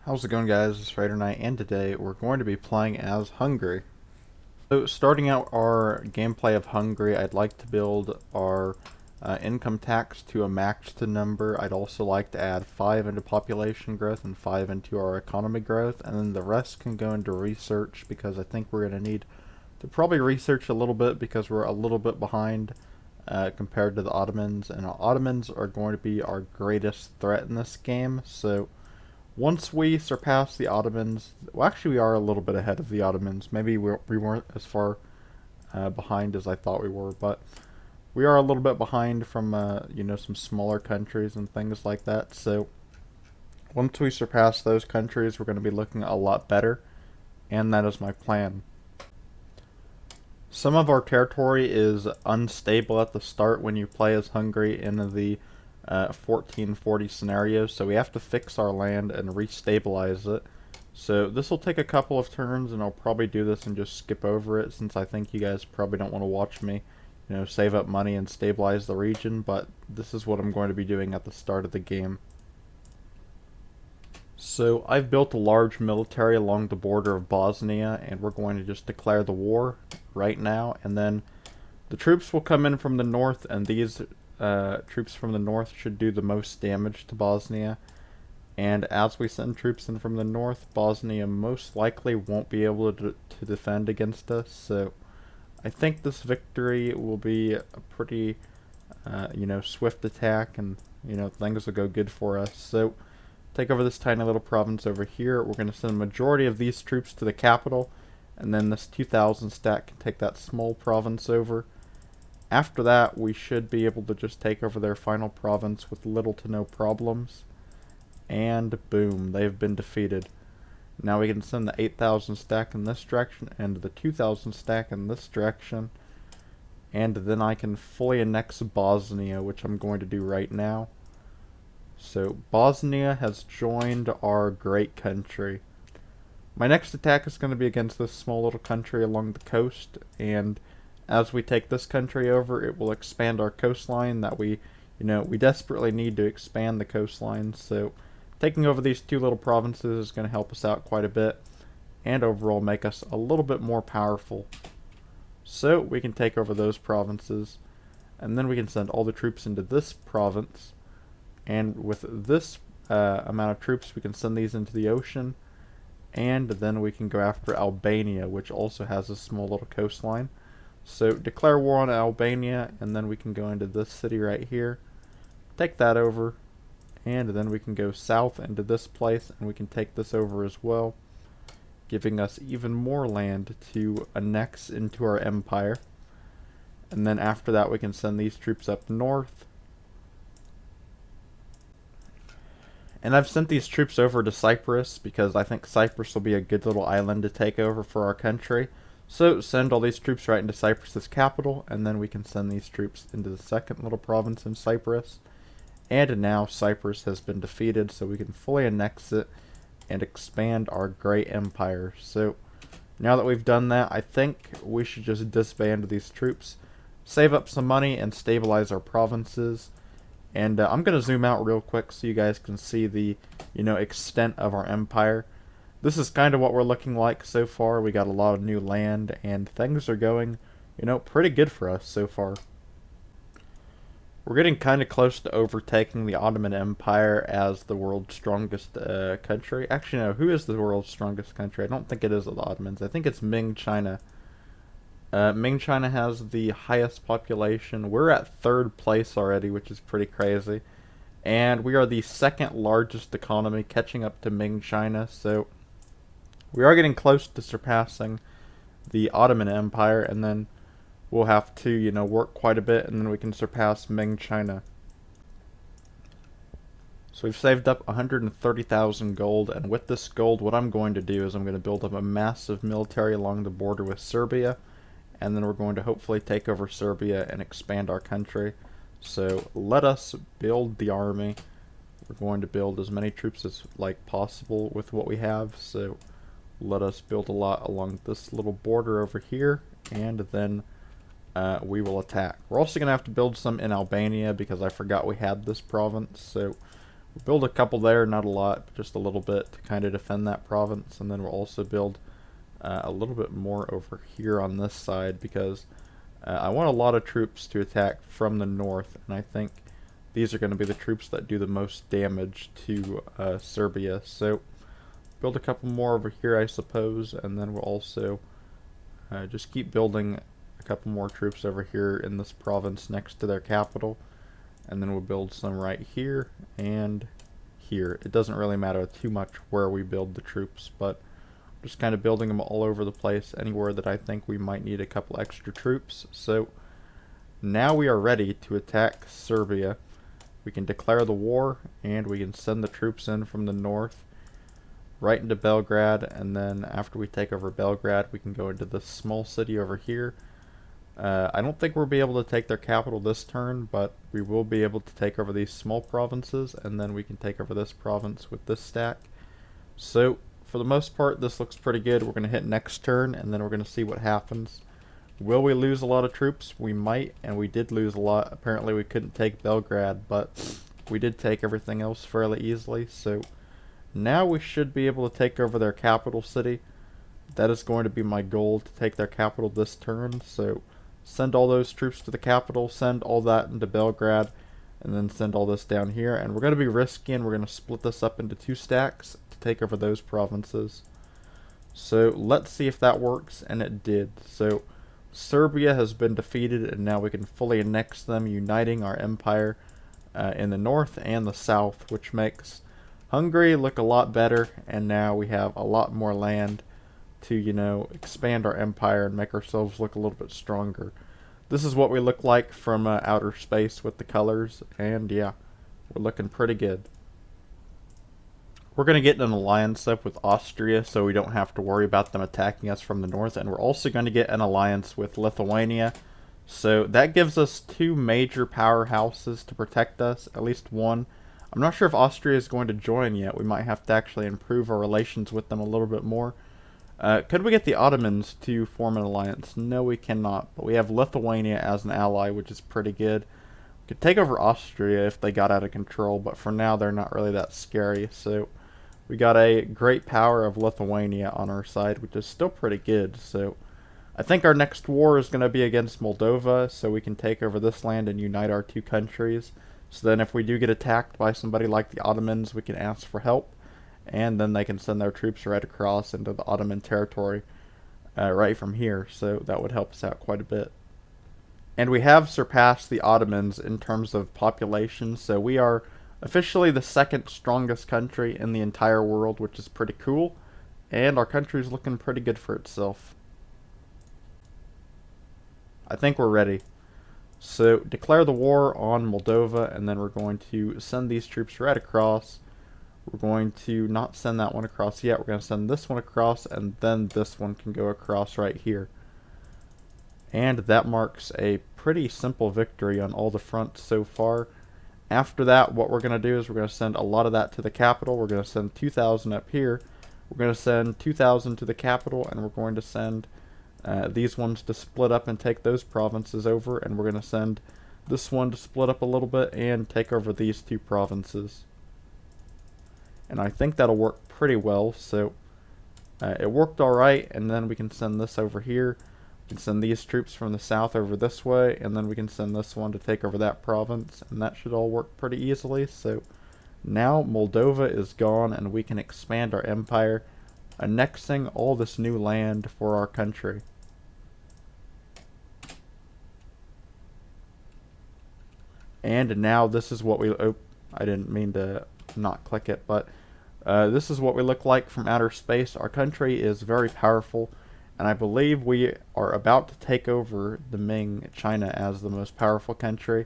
How's it going, guys? It's RaiderKnight, and today we're going to be playing as Hungary. So starting out our gameplay of Hungary, I'd like to build our income tax to a maxed number. I'd also like to add 5 into population growth and 5 into our economy growth, and then the rest can go into research because I think we're going to need to probably research a little bit because we're a little bit behind compared to the Ottomans, and Ottomans are going to be our greatest threat in this game, so once we surpass the Ottomans, well, actually, we are a little bit ahead of the Ottomans. Maybe we weren't as far behind as I thought we were, but we are a little bit behind from some smaller countries and things like that. So once we surpass those countries, we're going to be looking a lot better, and that is my plan. Some of our territory is unstable at the start when you play as Hungary in the 1440 scenario, so we have to fix our land and restabilize it. So this will take a couple of turns, and I'll probably do this and just skip over it since I think you guys probably don't want to watch me, save up money and stabilize the region, but this is what I'm going to be doing at the start of the game. So I've built a large military along the border of Bosnia, and we're going to just declare the war right now, and then the troops will come in from the north, and these troops from the north should do the most damage to Bosnia. And as we send troops in from the north, Bosnia most likely won't be able to defend against us. So I think this victory will be a pretty, swift attack, and things will go good for us. So take over this tiny little province over here. We're going to send a majority of these troops to the capital, and then this 2,000 stack can take that small province over. After that, we should be able to just take over their final province with little to no problems. And boom, they've been defeated. Now we can send the 8,000 stack in this direction and the 2,000 stack in this direction. And then I can fully annex Bosnia, which I'm going to do right now. So Bosnia has joined our great country. My next attack is going to be against this small little country along the coast, and as we take this country over, it will expand our coastline that we desperately need to expand the coastline. So taking over these two little provinces is going to help us out quite a bit and overall make us a little bit more powerful. So we can take over those provinces, and then we can send all the troops into this province, and with this amount of troops we can send these into the ocean, and then we can go after Albania, which also has a small little coastline. So declare war on Albania, and then we can go into this city right here, take that over, and then we can go south into this place, and we can take this over as well, giving us even more land to annex into our empire. And then after that we can send these troops up north. And I've sent these troops over to Cyprus because I think Cyprus will be a good little island to take over for our country. So send all these troops right into Cyprus's capital, and then we can send these troops into the second little province in Cyprus. And now Cyprus has been defeated, so we can fully annex it and expand our great empire. So now that we've done that, I think we should just disband these troops, save up some money, and stabilize our provinces. And I'm going to zoom out real quick so you guys can see the extent of our empire. This is kind of what we're looking like so far. We got a lot of new land, and things are going, pretty good for us so far. We're getting kind of close to overtaking the Ottoman Empire as the world's strongest country. Actually, no, who is the world's strongest country? I don't think it is the Ottomans. I think it's Ming China. Ming China has the highest population. We're at 3rd place already, which is pretty crazy. And we are the 2nd largest economy, catching up to Ming China, so we are getting close to surpassing the Ottoman Empire, and then we'll have to, work quite a bit, and then we can surpass Ming China. So we've saved up 130,000 gold, and with this gold, what I'm going to do is I'm going to build up a massive military along the border with Serbia, and then we're going to hopefully take over Serbia and expand our country. So let us build the army. We're going to build as many troops as possible with what we have, so let us build a lot along this little border over here, and then we will attack. We're also going to have to build some in Albania because I forgot we had this province, so We'll build a couple there, not a lot, but just a little bit to kind of defend that province, and then we'll also build a little bit more over here on this side because I want a lot of troops to attack from the north, and I think these are going to be the troops that do the most damage to Serbia. So build a couple more over here, I suppose, and then we'll also just keep building a couple more troops over here in this province next to their capital, and then we'll build some right here and here. It doesn't really matter too much where we build the troops, but just kind of building them all over the place, anywhere that I think we might need a couple extra troops. So now we are ready to attack Serbia. We can declare the war, and we can send the troops in from the north right into Belgrade, and then after we take over Belgrade, we can go into this small city over here. I don't think we'll be able to take their capital this turn, but we will be able to take over these small provinces, and then we can take over this province with this stack. So for the most part, this looks pretty good. We're going to hit next turn, and then we're going to see what happens. Will we lose a lot of troops? We might, and we did lose a lot. Apparently we couldn't take Belgrade, but we did take everything else fairly easily. So now we should be able to take over their capital city. That is going to be my goal, to take their capital this turn. So send all those troops to the capital, send all that into Belgrade, and then send all this down here. And we're going to be risky, and we're going to split this up into 2 stacks to take over those provinces. So let's see if that works, and it did. So Serbia has been defeated, and now we can fully annex them, uniting our empire in the north and the south, which makes Hungary look a lot better, and now we have a lot more land to, you know, expand our empire and make ourselves look a little bit stronger. This is what we look like from outer space with the colors, and yeah, we're looking pretty good. We're going to get an alliance up with Austria, so we don't have to worry about them attacking us from the north, and we're also going to get an alliance with Lithuania. So that gives us 2 major powerhouses to protect us, at least one. I'm not sure if Austria is going to join yet. We might have to actually improve our relations with them a little bit more. Could we get the Ottomans to form an alliance? No, we cannot, but we have Lithuania as an ally, which is pretty good. We could take over Austria if they got out of control, but for now they're not really that scary. So we got a great power of Lithuania on our side, which is still pretty good. So I think our next war is going to be against Moldova, so we can take over this land and unite our 2 countries. So then if we do get attacked by somebody like the Ottomans, we can ask for help, and then they can send their troops right across into the Ottoman territory right from here. So that would help us out quite a bit. And we have surpassed the Ottomans in terms of population, so we are officially the 2nd strongest country in the entire world, which is pretty cool, and our country is looking pretty good for itself. I think we're ready. So declare the war on Moldova, and then we're going to send these troops right across. We're going to not send that one across yet. We're going to send this one across, and then this one can go across right here. And that marks a pretty simple victory on all the fronts so far. After that, what we're going to do is we're going to send a lot of that to the capital. We're going to send 2,000 up here. We're going to send 2,000 to the capital, and we're going to send these ones to split up and take those provinces over. And we're going to send this one to split up a little bit and take over these 2 provinces. And I think that'll work pretty well. So it worked alright, and then we can send this over here. We can send these troops from the south over this way, and then we can send this one to take over that province, and that should all work pretty easily. So now Moldova is gone, and we can expand our empire, annexing all this new land for our country. And now this is what we... Oh, I didn't mean to not click it, but this is what we look like from outer space. Our country is very powerful, and I believe we are about to take over the Ming China as the most powerful country.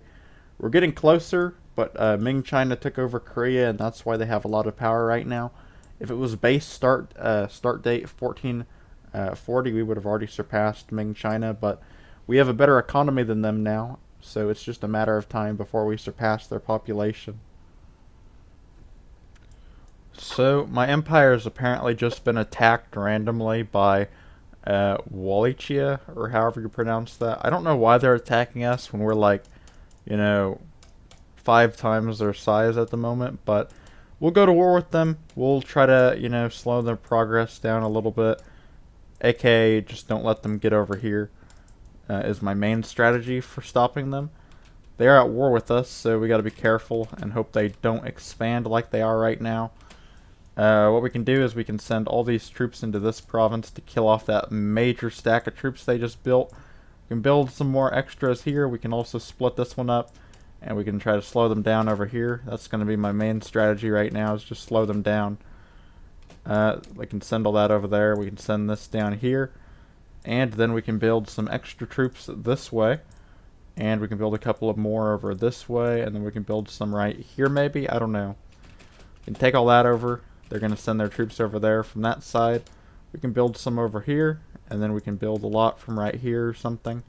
We're getting closer, but Ming China took over Korea, and that's why they have a lot of power right now. If it was base start date 1440, we would have already surpassed Ming China, but we have a better economy than them now, so it's just a matter of time before we surpass their population. So my empire has apparently just been attacked randomly by Wallachia, or however you pronounce that. I don't know why they're attacking us when we're like, you know, 5 times their size at the moment, but we'll go to war with them. We'll try to, you know, slow their progress down a little bit. AKA, just don't let them get over here, is my main strategy for stopping them. They are at war with us, so we got to be careful and hope they don't expand like they are right now. What we can do is we can send all these troops into this province to kill off that major stack of troops they just built. We can build some more extras here. We can also split this one up, and we can try to slow them down over here. That's going to be my main strategy right now, is just slow them down. We can send all that over there. We can send this down here, and then we can build some extra troops this way. And we can build a couple of more over this way, and then we can build some right here maybe. I don't know. We can take all that over. They're going to send their troops over there from that side. We can build some over here, and then we can build a lot from right here or something.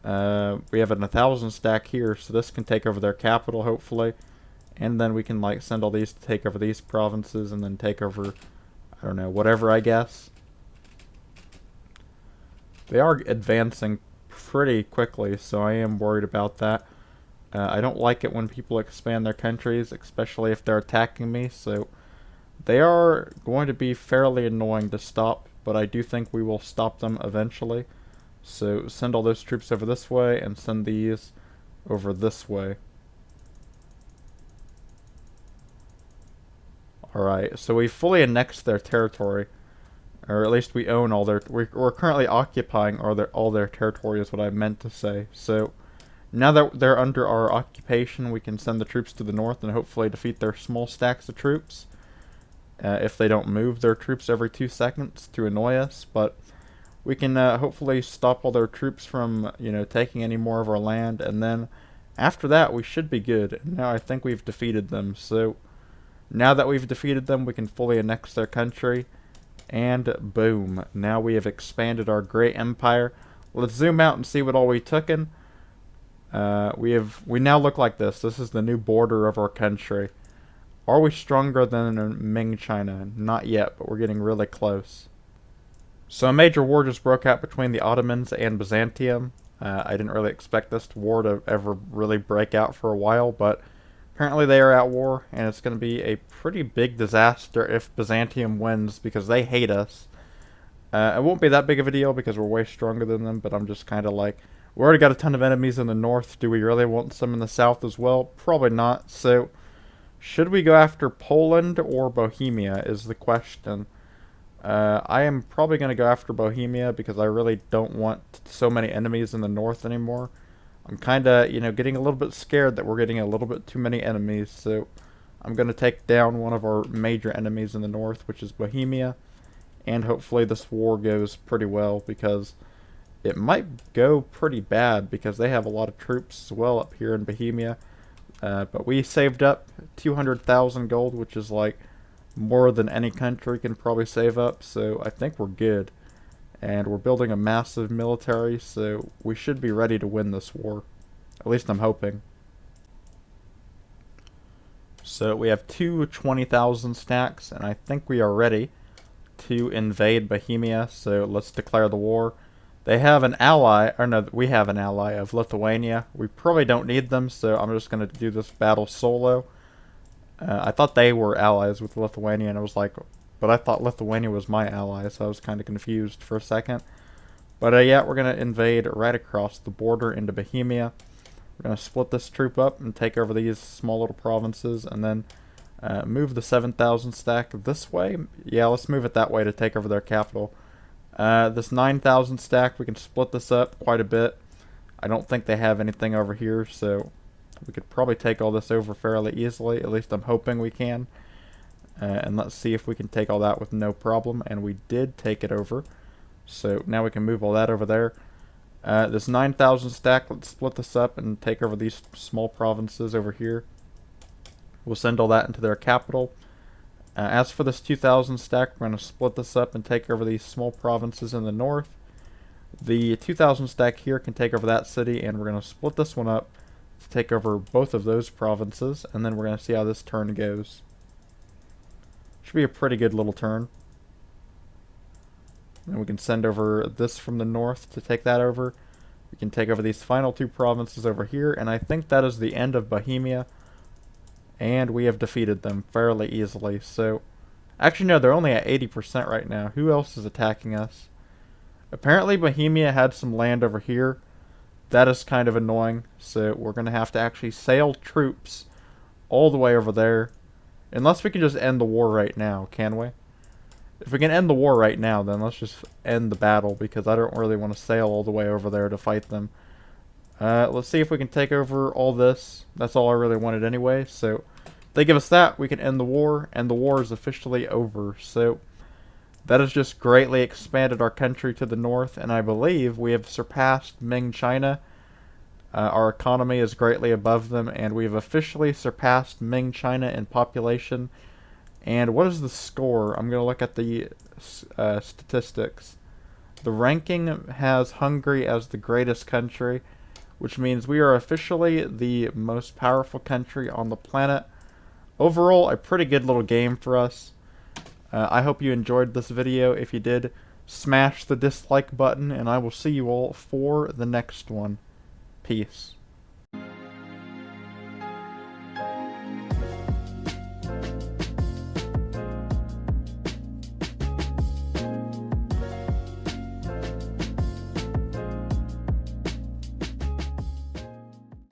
We have a 1,000 stack here, so this can take over their capital, hopefully. And then we can, like, send all these to take over these provinces, and then take over, I don't know, whatever, I guess. They are advancing pretty quickly, so I am worried about that. I don't like it when people expand their countries, especially if they're attacking me, so they are going to be fairly annoying to stop, but I do think we will stop them eventually. So send all those troops over this way, and send these over this way. Alright, so we fully annexed their territory. Or at least we own all their... We're currently occupying all their territory is what I meant to say. So, now that they're under our occupation, we can send the troops to the north and hopefully defeat their small stacks of troops. If they don't move their troops every 2 seconds to annoy us. But we can hopefully stop all their troops from, you know, taking any more of our land. And then, after that, we should be good. And now I think we've defeated them. So, now that we've defeated them, we can fully annex their country. And boom, now we have expanded our great empire. Let's zoom out and see what all we took in. We now look like this. This is the new border of our country. Are we stronger than Ming China? Not yet, but we're getting really close. So a major war just broke out between the Ottomans and Byzantium. I didn't really expect this war to ever really break out for a while, but apparently they are at war, and it's going to be a pretty big disaster if Byzantium wins, because they hate us. It won't be that big of a deal because we're way stronger than them, but I'm just kind of like, we already got a ton of enemies in the north. Do we really want some in the south as well? Probably not. So, should we go after Poland or Bohemia is the question. I am probably going to go after Bohemia because I really don't want so many enemies in the north anymore. I'm kind of, you know, getting a little bit scared that we're getting a little bit too many enemies, so I'm going to take down one of our major enemies in the north, which is Bohemia, and hopefully this war goes pretty well, because it might go pretty bad, because they have a lot of troops as well up here in Bohemia, but we saved up 200,000 gold, which is like more than any country can probably save up, so I think we're good. And we're building a massive military, so we should be ready to win this war. At least I'm hoping. So we have two 20,000 stacks, and I think we are ready to invade Bohemia, so let's declare the war. They have an ally, or no, we have an ally of Lithuania. We probably don't need them, so I'm just going to do this battle solo. I thought they were allies with Lithuania, and I was like... But I thought Lithuania was my ally, so I was kind of confused for a second. But yeah, we're going to invade right across the border into Bohemia. We're going to split this troop up and take over these small little provinces, and then move the 7,000 stack this way. Yeah, let's move it that way to take over their capital. This 9,000 stack, we can split this up quite a bit. I don't think they have anything over here, so we could probably take all this over fairly easily. At least I'm hoping we can. And let's see if we can take all that with no problem. And we did take it over. So now we can move all that over there. This 9,000 stack, let's split this up and take over these small provinces over here. We'll send all that into their capital. As for this 2,000 stack, we're going to split this up and take over these small provinces in the north. The 2,000 stack here can take over that city, and we're going to split this one up to take over both of those provinces. And then we're going to see how this turn goes. Should be a pretty good little turn. And we can send over this from the north to take that over. We can take over these final two provinces over here, and I think that is the end of Bohemia. And we have defeated them fairly easily. So, actually no, they're only at 80% right now. Who else is attacking us? Apparently Bohemia had some land over here. That is kind of annoying. So we're going to have to actually sail troops all the way over there. Unless we can just end the war right now, can we? If we can end the war right now, then let's just end the battle, because I don't really want to sail all the way over there to fight them. Let's see if we can take over all this. That's all I really wanted anyway. So if they give us that, we can end the war, and the war is officially over. So that has just greatly expanded our country to the north, and I believe we have surpassed Ming China. Our economy is greatly above them, and we have officially surpassed Ming China in population. And what is the score? I'm going to look at the statistics. The ranking has Hungary as the greatest country, which means we are officially the most powerful country on the planet. Overall, a pretty good little game for us. I hope you enjoyed this video. If you did, smash the dislike button, and I will see you all for the next one. Peace.